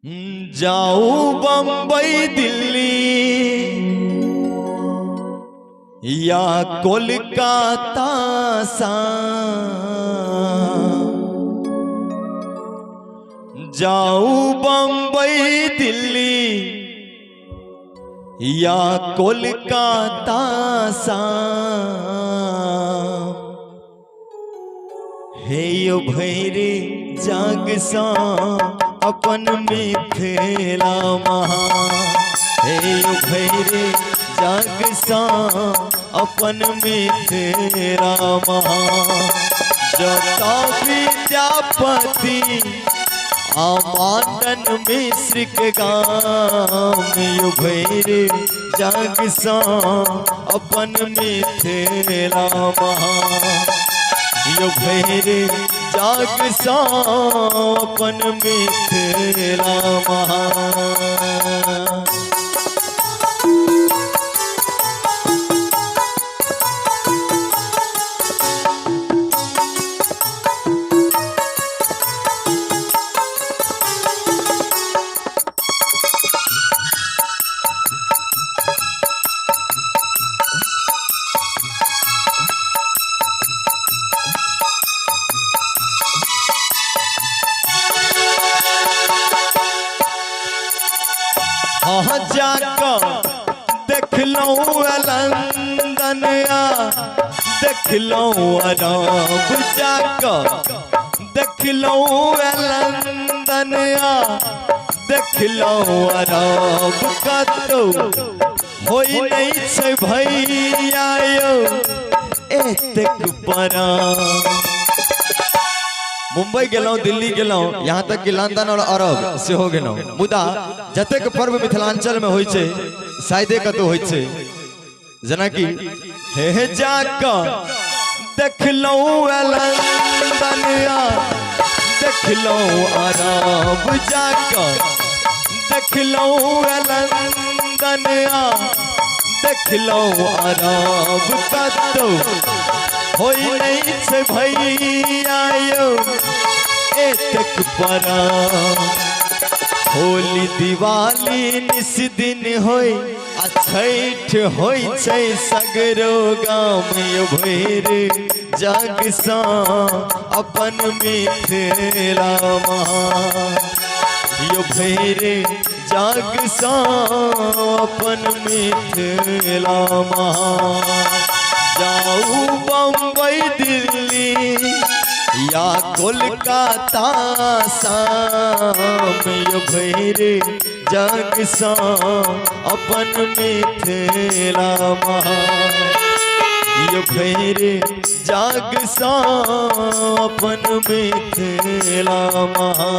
जाऊं बंबई दिल्ली या कोलकाता सा, जाऊं बंबई दिल्ली या कोलकाता सा, हे यो भैरे जाग सा अपन मिथिला महा, हे यो भैरे जाग सा अपन मिथिला महा। जता विद्यापति आमानन मिश्र के गाम, यो भैरे जाग सा अपन मिथिला महा, यो भैरे जाग सा अपन मिथिला महा। हाँ जाकर देख लो लंदन देख लो अरब, जाकर देख लो लंदन देख लो अरब, कतो होई नहीं छे भैया यो एतेक बड़ा। मुंबई गेलौं, दिल्ली गेलौं, यहाँ तक कि लंदन और अरब से हो गेलौं, मुदा जतेक पर्व मिथिलांचल में होय छे शायदे कतौ होय छे, जेना कि हे जाकर देख लो लंदन देख लो अरब, जाकर देख लो लंदन देख लो अरब, कतौ होई नहीं छे भैया यो एतेक बड़ा। होली दिवाली निस दिन होय आ छठ होय छे सगरो गाम, यो भैरे जाग सा अपन मिथिला महा, यो भैरे जाग सा अपन मिथिला महा। जाऊं बंबई दिल्ली या कोलकाता शाम, यो भैरे जाग सा अपन मिथिला महा, यो भैरे जाग सा अपन मिथिला महा।